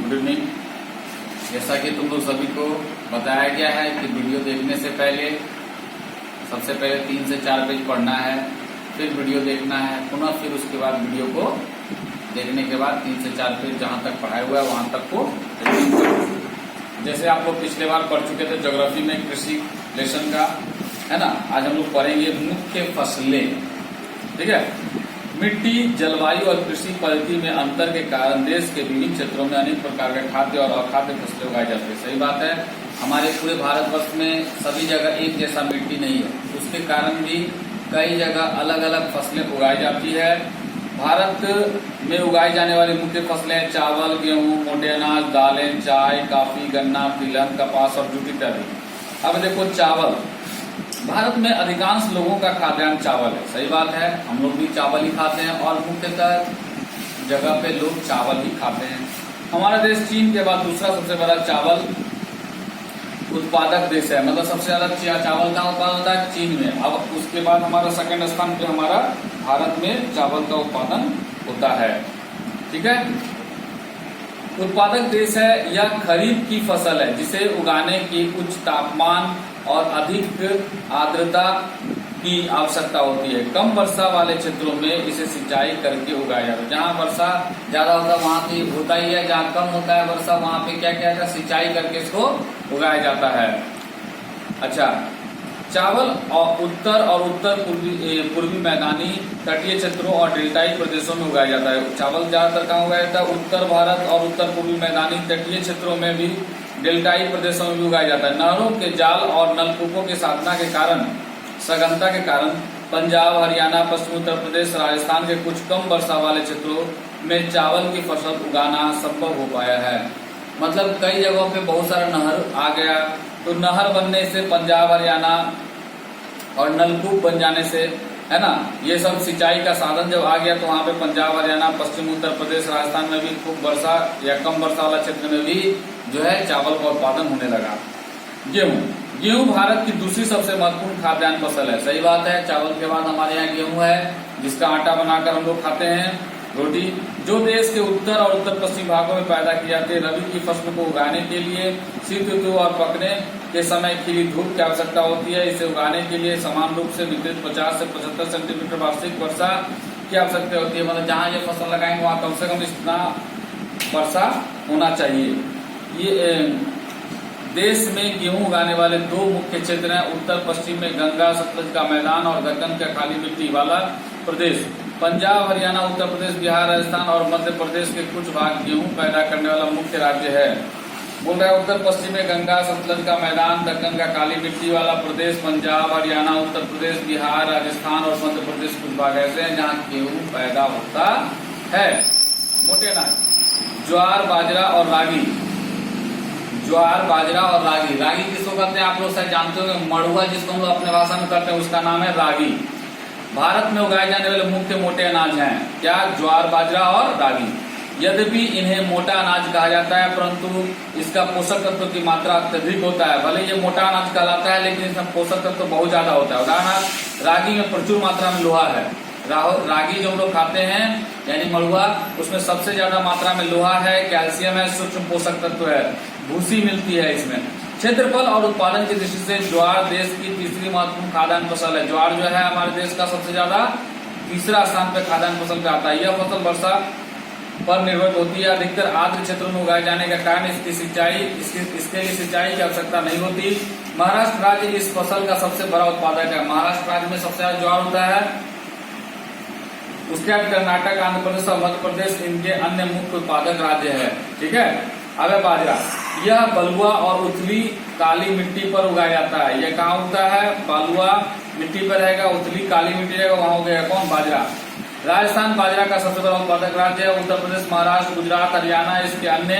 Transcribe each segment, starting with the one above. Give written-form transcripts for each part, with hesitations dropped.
Good evening. जैसा कि तुम लोग सभी को बताया गया है कि वीडियो देखने से पहले सबसे पहले 3 से 4 पेज पढ़ना है, फिर वीडियो देखना है, पुनः फिर उसके बाद वीडियो को देखने के बाद 3 से 4 पेज जहां तक पढ़ाया हुआ है वहां तक को रिवीजन करो। जैसे आप लोग पिछले बार पढ़ चुके थे ज्योग्राफी में कृषि लेसन का, है ना। आज हम लोग पढ़ेंगे मुख्य फसलें। ठीक है। मिट्टी, जलवायु और कृषि पद्धति में अंतर के कारण देश के विभिन्न क्षेत्रों में अनेक प्रकार के खाद्य और अखाद्य फसलें उगाई जाती है। सही बात है। हमारे पूरे भारतवर्ष में सभी जगह एक जैसा मिट्टी नहीं है, उसके कारण भी कई जगह अलग अलग फसलें उगाई जाती है। भारत में उगाई जाने वाली मुख्य फसलें चावल, गेहूं, मोटे अनाज, दालें, चाय, कॉफी, गन्ना, तिलहन, कपास और जूट इत्यादि। अब देखो चावल, भारत में अधिकांश लोगों का खाद्यान्न चावल है। सही बात है, हम लोग भी चावल ही खाते हैं और मुख्यतः जगह पे लोग चावल ही खाते हैं। हमारा देश चीन के बाद दूसरा सबसे बड़ा चावल उत्पादक देश है, मतलब सबसे ज्यादा चावल का उत्पादन होता है चीन में। अब उसके बाद हमारा सेकंड स्थान पे हमारा भारत में चावल का उत्पादन होता है। ठीक है। उत्पादक देश है। यह खरीफ की फसल है जिसे उगाने की उच्च तापमान और अधिक आर्द्रता की आवश्यकता होती है। कम वर्षा वाले क्षेत्रों में इसे सिंचाई करके उगाया जाता है। जहाँ वर्षा ज्यादा होता है वहाँ की होता ही है, जहाँ कम होता है वर्षा वहाँ पे क्या किया जाता है, सिंचाई करके इसको उगाया जाता है। अच्छा, चावल और उत्तर पूर्वी मैदानी तटीय क्षेत्रों और डेल्टाई प्रदेशों में उगाया जाता है। चावल ज्यादातर कहाँ उगाया जाता है, उत्तर भारत और उत्तर पूर्वी मैदानी तटीय क्षेत्रों में भी, डेल्टाई प्रदेशों में भी उगाया जाता है। नहरों के जाल और नलकूपों की साधना के कारण, सघनता के कारण पंजाब, हरियाणा, पश्चिमी उत्तर प्रदेश, राजस्थान के कुछ कम वर्षा वाले क्षेत्रों में चावल की फसल उगाना संभव हो पाया है। मतलब कई जगहों पे बहुत सारा नहर आ गया, तो नहर बनने से पंजाब, हरियाणा और नलकूप बन जाने से, है ना, ये सब सिंचाई का साधन जब आ गया तो वहाँ पे पंजाब, हरियाणा, पश्चिमी उत्तर प्रदेश, राजस्थान में भी खूब वर्षा या कम वर्षा वाला क्षेत्र में भी जो है चावल का उत्पादन होने लगा। गेहूं भारत की दूसरी सबसे महत्वपूर्ण खाद्यान्न फसल है। सही बात है। चावल के बाद हमारे यहाँ गेहूं है, जिसका आटा बनाकर हम लोग खाते हैं, रोटी, जो देश के उत्तर और उत्तर पश्चिम भागों में पैदा की जाती है। रबी की फसल को उगाने के लिए शीत ऋतु और पकने के समय खिली धूप की आवश्यकता होती है। इसे उगाने के लिए समान रूप से वितरित 50 से 75 सेंटीमीटर वार्षिक वर्षा की आवश्यकता होती है। मतलब जहाँ ये फसल लगाएंगे वहाँ कम से कम इतना वर्षा होना चाहिए। ये देश में गेहूं उगाने वाले 2 मुख्य क्षेत्र हैं। उत्तर पश्चिम में गंगा सतलज का मैदान और दक्कन का काली मिट्टी वाला प्रदेश। पंजाब, हरियाणा, उत्तर प्रदेश, बिहार, राजस्थान और मध्य प्रदेश के कुछ भाग गेहूं पैदा करने वाला मुख्य राज्य है। बोल रहा है उत्तर पश्चिम में गंगा सतलज का मैदान, दक्कन का काली मिट्टी वाला प्रदेश, पंजाब, हरियाणा, उत्तर प्रदेश, बिहार, राजस्थान और मध्य प्रदेश कुछ भाग ऐसे हैं जहाँ गेहूं पैदा होता है। मोटे अनाज, ज्वार, बाजरा और रागी। ज्वार, बाजरा और रागी। रागी किसको कहते हैं आप लोग शायद जानते होंगे, मड़ुआ जिसको हम लोग अपने भाषा में कहते हैं उसका नाम है रागी। भारत में उगाए जाने वाले मुख्य मोटे अनाज हैं क्या, ज्वार, बाजरा और रागी। यद्यपि इन्हें मोटा अनाज कहा जाता है परंतु इसका पोषक तत्व की मात्रा अत्यधिक होता है। भले ये मोटा अनाज कहलाता है लेकिन इसमें पोषक तत्व बहुत ज्यादा होता है। उदाहरण, रागी में प्रचुर मात्रा में लोहा है। रागी जो हम लोग खाते हैं यानी मड़ुआ, उसमें सबसे ज्यादा मात्रा में लोहा है, कैल्शियम है, सूक्ष्म पोषक तत्व है, भूसी मिलती है इसमें। क्षेत्रफल और उत्पादन की दृष्टि से ज्वार देश की तीसरी महत्वपूर्ण खाद्यान्न फसल है। ज्वार जो है हमारे देश का सबसे ज्यादा तीसरा स्थान पे खाद्यान्न फसल पे आता है। यह फसल वर्षा पर निर्भर होती है। अधिकतर आर्द्र क्षेत्रों में उगाए जाने के कारण इसके लिए सिंचाई की आवश्यकता नहीं होती। महाराष्ट्र राज्य इस फसल का सबसे बड़ा उत्पादक है। महाराष्ट्र राज्य में सबसे ज्यादा ज्वार होता है। उसके बाद कर्नाटक, आंध्र प्रदेश और मध्य प्रदेश इनके अन्य मुख्य उत्पादक राज्य है। ठीक है। अब बाजरा, यह बलुआ और उथली काली मिट्टी पर उगाया जाता है। यह कहाँ उगता है, बलुआ मिट्टी पर रहेगा, उथली काली मिट्टी रहेगा, वहां उगेगा कौन, बाजरा। राजस्थान बाजरा का सबसे बड़ा उत्पादक राज्य है। उत्तर प्रदेश, महाराष्ट्र, गुजरात, हरियाणा इसके अन्य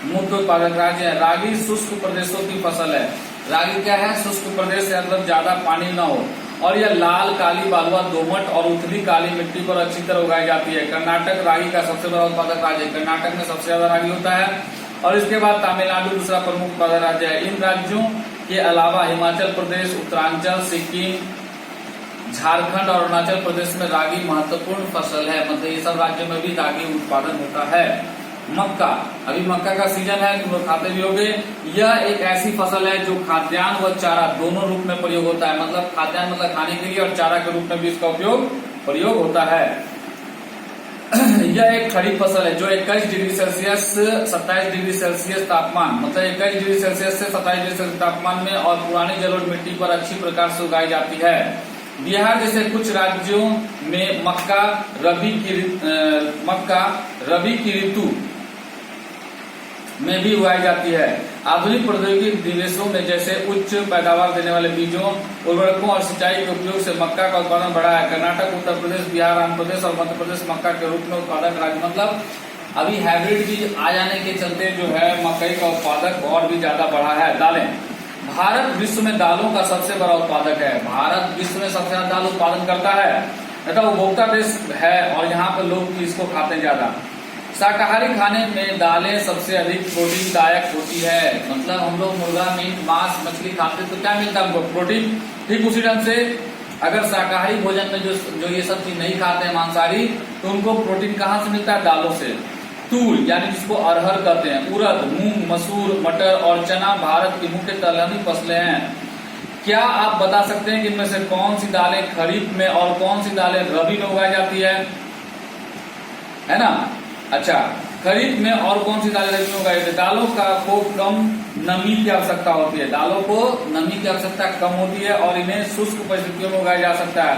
मुख्य उत्पादक राज्य है। रागी शुष्क प्रदेशों की फसल है। रागी क्या है, शुष्क प्रदेश है, मतलब ज्यादा पानी न हो, और यह लाल, काली, बालुआ, दोमट और उथली काली मिट्टी पर अच्छी तरह उगाई जाती है। कर्नाटक रागी का सबसे बड़ा उत्पादक राज्य है। कर्नाटक में सबसे ज्यादा रागी होता है और इसके बाद तमिलनाडु दूसरा प्रमुख उत्पादक राज्य है। इन राज्यों के अलावा हिमाचल प्रदेश, उत्तरांचल, सिक्किम, झारखंड और अरुणाचल प्रदेश में रागी महत्वपूर्ण फसल है। मतलब ये सब राज्यों में भी रागी उत्पादन होता है। मक्का, अभी मक्का का सीजन है, तुम लोग खाते भी होगे। यह एक ऐसी फसल है जो खाद्यान्न व चारा दोनों रूप में प्रयोग होता है, मतलब खाद्यान्न मतलब खाने के लिए और चारा के रूप में भी इसका प्रयोग होता है। यह एक खरीफ फसल है जो 21 डिग्री सेल्सियस 27 डिग्री सेल्सियस तापमान, मतलब 21 डिग्री सेल्सियस से 27 डिग्री सेल्सियस तापमान में और पुरानी जलोढ़ मिट्टी पर अच्छी प्रकार से उगाई जाती है। बिहार जैसे कुछ राज्यों में मक्का रबी की ऋतु में भी उगाई जाती है। आधुनिक प्रौद्योगिकी निवेशों में जैसे उच्च पैदावार देने वाले बीजों, उर्वरकों और सिंचाई के उपयोग से मक्का का उत्पादन बढ़ा है। कर्नाटक, उत्तर प्रदेश, बिहार, आंध्र प्रदेश और मध्य प्रदेश मक्का के रूप में उत्पादक राज्य, मतलब अभी हाइब्रिड बीज आ जाने के चलते जो है मकई का उत्पादक और भी ज्यादा बढ़ा है। दालें, भारत विश्व में दालों का सबसे बड़ा उत्पादक है। भारत विश्व में सबसे ज्यादा दाल उत्पादन करता है तथा उपभोक्ता देश है और यहाँ पे लोग इसको खाते हैं ज्यादा। शाकाहारी खाने में दालें सबसे अधिक प्रोटीनदायक होती है, मतलब हम लोग मुर्गा, मीट, मांस, मछली खाते तो क्या मिलता है हमको? प्रोटीन। ठीक उसी ढंग से अगर शाकाहारी भोजन में जो ये सब चीज नहीं खाते हैं, मांसाहारी, तो उनको प्रोटीन कहाँ से मिलता है? दालों से। तूर यानी जिसको अरहर कहते हैं, उड़द, मूंग, मसूर, मटर और चना भारत की मुख्य दलहनी फसलें हैं। क्या आप बता सकते हैं कि इनमें से कौन सी दालें खरीफ में और कौन सी दालें रबी में उगाई जाती है ना? अच्छा, खरीफ में और कौन सी दालें रबी में उगाई जाती है? दालों को कम नमी की आवश्यकता होती है, दालों को नमी की आवश्यकता कम होती है और इन्हें शुष्क परिस्थितियों में उगाया जा सकता है।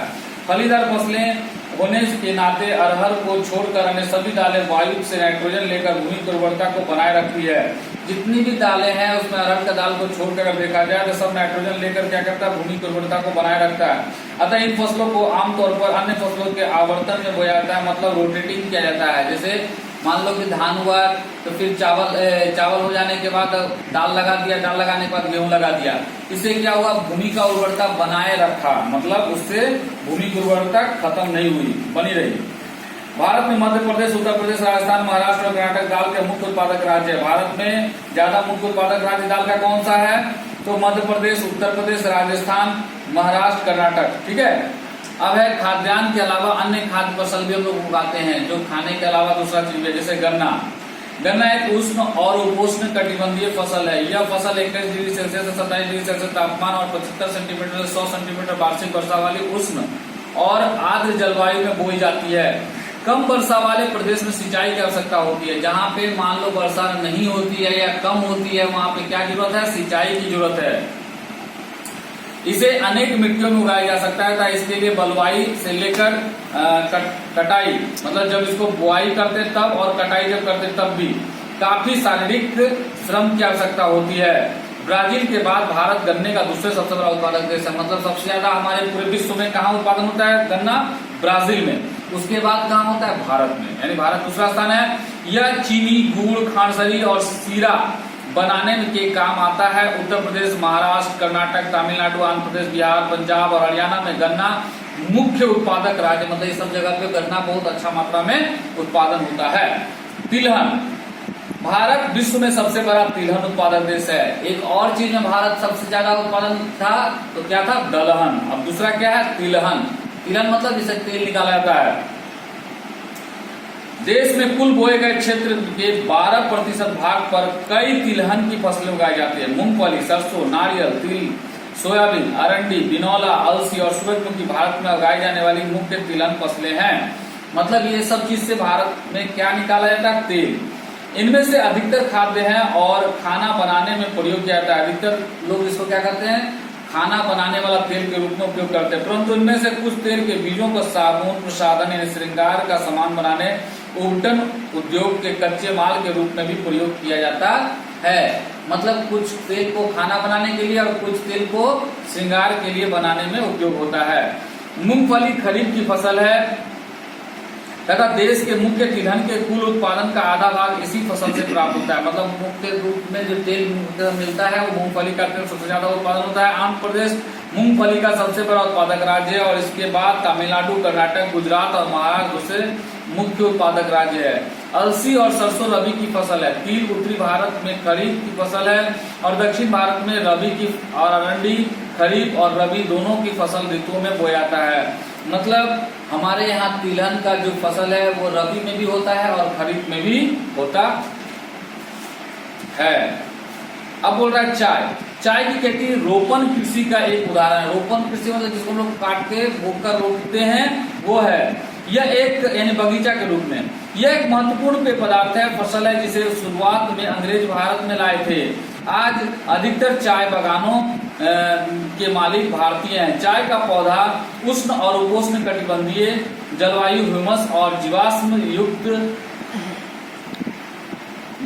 फलीदार फसलें होने के नाते अरहर को छोड़कर अन्य सभी दालें वायु से नाइट्रोजन लेकर भूमि की उर्वरता को बनाए रखती है। जितनी भी दालें हैं उसमें अरहर का दाल को छोड़कर अगर देखा जाए तो सब नाइट्रोजन लेकर क्या करता है? भूमि की उर्वरता को बनाए रखता है। अतः इन फसलों को आमतौर पर अन्य फसलों के आवर्तन में बोया जाता है, मतलब रोटेटिंग किया जाता है। जैसे मान लो कि धान हुआ तो फिर चावल हो जाने के बाद दाल लगा दिया, दाल लगाने के बाद गेहूं लगा दिया। इससे क्या हुआ? भूमि का उर्वरता बनाए रखा, मतलब उससे भूमि की उर्वरता खत्म नहीं हुई, बनी रही। भारत में मध्य प्रदेश, उत्तर प्रदेश, राजस्थान, महाराष्ट्र और कर्नाटक दाल के मुख्य उत्पादक राज्य है। भारत में ज्यादा मुख्य उत्पादक राज्य दाल का कौन सा है? तो मध्य प्रदेश, उत्तर प्रदेश, राजस्थान, महाराष्ट्र, कर्नाटक। ठीक है। अब है खाद्यान्न के अलावा अन्य खाद्य फसल भी हम लोग उगाते हैं जो खाने के अलावा दूसरा चीज है, जैसे गन्ना। गन्ना एक उष्ण और उपोष्ण कटिबंधीय फसल है। यह फसल 21 डिग्री सेल्सियस से 27 डिग्री सेल्सियस तापमान और 75 सेंटीमीटर से 100 सेंटीमीटर वार्षिक वर्षा वाली उष्ण और आर्द्र जलवायु में बोई जाती है। कम वर्षा वाले प्रदेश में सिंचाई की आवश्यकता होती है। जहाँ पे मान लो वर्षा नहीं होती है या कम होती है, वहां पे क्या जरूरत है? सिंचाई की जरूरत है। इसे अनेक मिट्टियों में उगाया जा सकता है, इसके लिए बलवाई से लेकर कटाई, मतलब जब इसको बुआई करते तब और कटाई जब करते तब भी काफी शारीरिक श्रम की आवश्यकता होती है। ब्राजील के बाद भारत गन्ने का दूसरे सबसे बड़ा उत्पादक देश है, मतलब सबसे ज्यादा हमारे पूरे विश्व में कहाँ उत्पादन होता है? गन्ना ब्राजील में। उसके बाद कहाँ होता है? भारत में, यानी भारत दूसरा स्थान है। यह चीनी, गुड़, खांडसरी और सीरा बनाने के काम आता है। उत्तर प्रदेश, महाराष्ट्र, कर्नाटक, तमिलनाडु, आंध्र प्रदेश, बिहार, पंजाब और हरियाणा में गन्ना मुख्य उत्पादक राज्य, मतलब इस सब जगह पे गन्ना बहुत अच्छा मात्रा में उत्पादन होता है। तिलहन, भारत विश्व में सबसे बड़ा तिलहन उत्पादक देश है। एक और चीज में भारत सबसे ज्यादा उत्पादन था तो क्या था? दलहन। अब दूसरा क्या है? तिलहन। तिलहन मतलब जिससे तेल निकाला जाता है। देश में कुल बोए गए क्षेत्र के 12% भाग पर कई तिलहन की फसलें उगाई जाती है। मूंगफली, सरसों, नारियल, तिल, सोयाबीन, अरंडी, बिनौला, अलसी और सूरजमुखी भारत में उगाई जाने वाली मुख्य तिलहन फसलें हैं। मतलब ये सब चीज से भारत में क्या निकाला जाता है? तेल। इनमें से अधिकतर खाद्य हैं और खाना बनाने में प्रयोग किया जाता है। अधिकतर लोग इसको क्या करते हैं? खाना बनाने वाला तेल के रूप में उपयोग करते हैं। परंतु इनमें से कुछ तेल के बीजों को साबुन, प्रसाधन यानी श्रृंगार का सामान बनाने, उबटन उद्योग के कच्चे माल के रूप में भी प्रयोग किया जाता है। मतलब कुछ तेल को खाना बनाने के लिए और कुछ तेल को श्रृंगार के लिए बनाने में उपयोग होता है। मूंगफली खरीफ की फसल है तथा देश के मुख्य तिलहन के कुल उत्पादन का आधा भाग इसी फसल से प्राप्त होता है। मतलब मुख्य रूप में जो तेल मिलता है वो मूंगफली का तेल सबसे ज्यादा उत्पादन होता है। आंध्र प्रदेश मूंगफली का सबसे बड़ा उत्पादक राज्य है और इसके बाद तमिलनाडु, कर्नाटक, गुजरात और महाराष्ट्र से मुख्य उत्पादक राज्य है। अलसी और सरसों रबी की फसल है। तिल उत्तरी भारत में खरीफ की फसल है और दक्षिण भारत में रबी की, और अरंडी खरीफ और रबी दोनों की फसल ऋतुओं में बोया जाता है। मतलब हमारे यहाँ तिलहन का जो फसल है वो रबी में भी होता है और खरीफ में भी होता है। अब बोल रहा है चाय की खेती रोपण कृषि का एक उदाहरण है। रोपण कृषि मतलब जिसको हम लोग काट के बोकर रोपते हैं वो है। यह एक यानी बगीचा के रूप में यह एक महत्वपूर्ण पेय पदार्थ है, फसल है जिसे शुरुआत में अंग्रेज भारत में लाए थे। आज अधिकतर चाय बागानों के मालिक भारतीय हैं। चाय का पौधा उष्ण और उपोष्ण कटिबंधीय जलवायु, ह्यूमस और जीवाश्म युक्त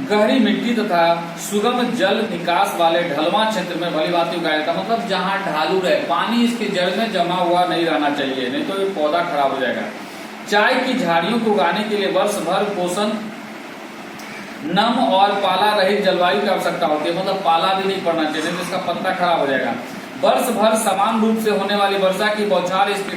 गहरी मिट्टी तथा सुगम जल निकास वाले ढलवां क्षेत्र में भली भांति उगाया जाता है। मतलब जहाँ ढालू रहे, पानी इसके जड़ में जमा हुआ नहीं रहना चाहिए, नहीं तो ये पौधा खराब हो जाएगा। चाय की झाड़ियों को उगाने के लिए वर्ष भर पोषण, नम और पाला रहित जलवायु की आवश्यकता होती है। मतलब पाला भी नहीं पड़ना चाहिए, नहीं तो इसका पत्ता खराब हो जाएगा। वर्ष भर समान रूप से होने वाली वर्षा की बौछार इसके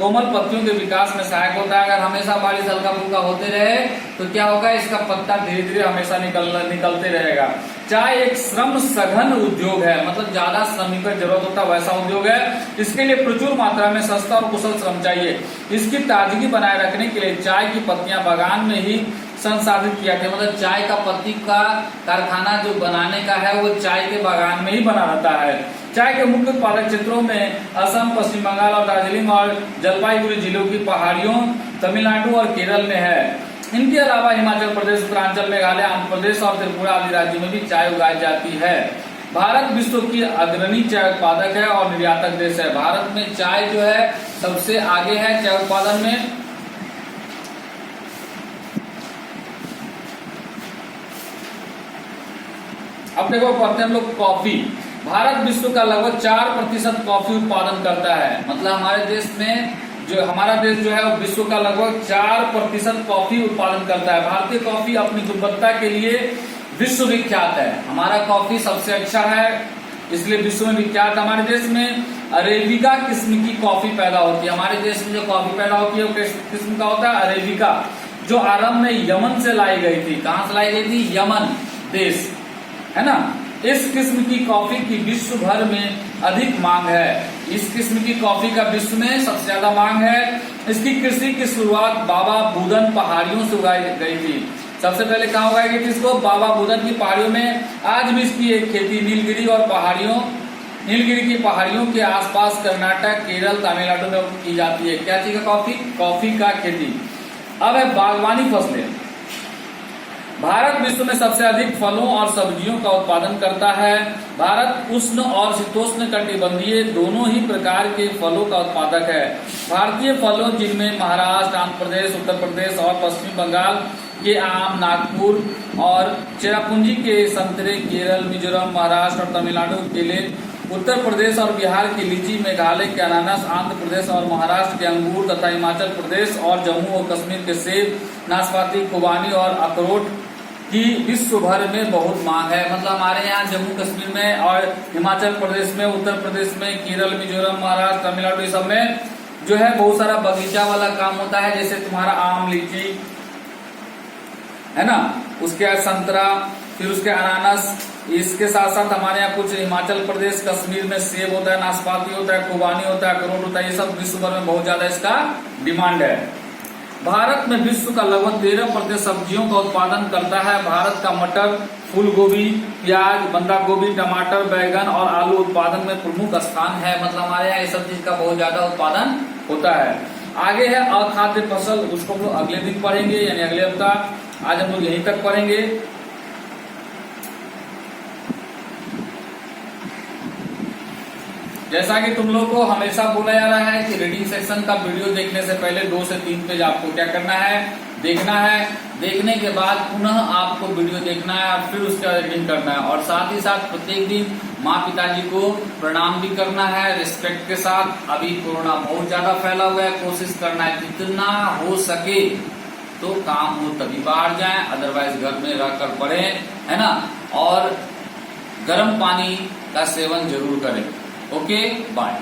कोमल पत्तियों के विकास में सहायक होता है। अगर हमेशा बारिश हल्का फुल्का होते रहे तो क्या होगा, इसका पत्ता धीरे धीरे हमेशा निकलते रहेगा। चाय एक श्रम सघन उद्योग है, मतलब ज्यादा श्रमिक की जरूरत होता है वैसा उद्योग है। इसके लिए प्रचुर मात्रा में सस्ता और कुशल श्रम चाहिए। इसकी ताजगी बनाए रखने के लिए चाय की पत्तियां बागान में ही संसाधित किया गया। मतलब चाय का पत्ती का कारखाना जो बनाने का है वो चाय के बागान में ही बना रहता है। चाय के मुख्य उत्पादक क्षेत्रों में असम, पश्चिम बंगाल और दार्जिलिंग और जलपाईगुड़ी जिलों की पहाड़ियों, तमिलनाडु और केरल में है। इनके अलावा हिमाचल प्रदेश, उत्तरांचल, मेघालय, आंध्र प्रदेश और त्रिपुरा आदि राज्यों में भी चाय उगाई जाती है। भारत विश्व की अग्रणी चाय उत्पादक है और निर्यातक देश है। भारत में चाय जो है सबसे आगे है चाय उत्पादन में। अब देखो पढ़ते हैं हम लोग कॉफी। भारत विश्व का लगभग 4% कॉफी उत्पादन करता है। मतलब हमारे देश में जो हमारा देश जो है वो विश्व का लगभग 4% कॉफी उत्पादन करता है। भारतीय कॉफी अपनी गुणवत्ता के लिए विश्व विख्यात है। हमारा कॉफी सबसे अच्छा है इसलिए विश्व में विख्यात। हमारे देश में अरेबिका किस्म की कॉफी पैदा होती है। हमारे देश में जो कॉफी पैदा होती है वो किस किस्म का होता है, अरेबिका, जो आरंभ में यमन से लाई गई थी। कहां से लाई गई थी, यमन देश, है ना। इस किस्म की कॉफी की विश्व भर में अधिक मांग है। इस किस्म की कॉफी का विश्व में सबसे ज्यादा मांग है। इसकी कृषि की शुरुआत बाबा बुदन पहाड़ियों से उगाई गई थी। सबसे पहले कहाँ उगाई गई थी इसको, बाबा बुदन की पहाड़ियों में। आज भी इसकी एक खेती नीलगिरी की पहाड़ियों के आसपास कर्नाटक, केरल, तमिलनाडु में की जाती है। क्या चीज का, कॉफी का खेती। अब है बागवानी फसलें। भारत विश्व में सबसे अधिक फलों और सब्जियों का उत्पादन करता है। भारत उष्ण और शीतोष्ण कटिबंधीय दोनों ही प्रकार के फलों का उत्पादक है। भारतीय फलों जिनमें महाराष्ट्र, आंध्र प्रदेश, उत्तर प्रदेश और पश्चिम बंगाल के आम, नागपुर और चेरापूंजी के संतरे, केरल, मिजोरम, महाराष्ट्र और तमिलनाडु के केले, उत्तर प्रदेश और बिहार की लीची, मेघालय के अनानास, आंध्र प्रदेश और महाराष्ट्र के अंगूर तथा हिमाचल प्रदेश और जम्मू और कश्मीर के सेब, नाशपाती, खुबानी और अखरोट की विश्व भर में बहुत मांग है। मतलब हमारे यहाँ जम्मू कश्मीर में और हिमाचल प्रदेश में, उत्तर प्रदेश में, केरल, मिजोरम, महाराष्ट्र, तमिलनाडु सब में जो है बहुत सारा बगीचा वाला काम होता है। जैसे तुम्हारा आम, लीची है ना, उसके बाद संतरा, फिर उसके अनानास। इसके साथ साथ हमारे यहाँ कुछ हिमाचल प्रदेश, कश्मीर में सेब होता है, नाशपाती होता है, खुबानी होता है, अखरोट होता है। ये सब विश्व भर में बहुत ज्यादा इसका डिमांड है। भारत में विश्व का लगभग 13% सब्जियों का उत्पादन करता है। भारत का मटर, फूल गोभी, प्याज, बंदा गोभी, टमाटर, बैगन और आलू उत्पादन में प्रमुख स्थान है। मतलब हमारे यहाँ ये सब चीज का बहुत ज्यादा उत्पादन होता है। आगे है अखाद्य फसल, उसको हम लोग अगले दिन पढ़ेंगे, यानी अगले हफ्ता। आज हम लोग यहीं तक पढ़ेंगे। जैसा कि तुम लोग को हमेशा बोला जा रहा है कि रीडिंग सेक्शन का वीडियो देखने से पहले 2 से 3 पेज आपको क्या करना है, देखना है। देखने के बाद पुनः आपको वीडियो देखना है और फिर उसका रीडिंग करना है। और साथ ही साथ प्रत्येक दिन माँ पिताजी को प्रणाम भी करना है रिस्पेक्ट के साथ। अभी कोरोना बहुत ज्यादा फैला हुआ है, कोशिश करना है जितना हो सके तो काम हो तभी बाहर जाएं, अदरवाइज घर में रहकर पढ़ें, है ना। और गर्म पानी का सेवन जरूर करें। Okay, bye.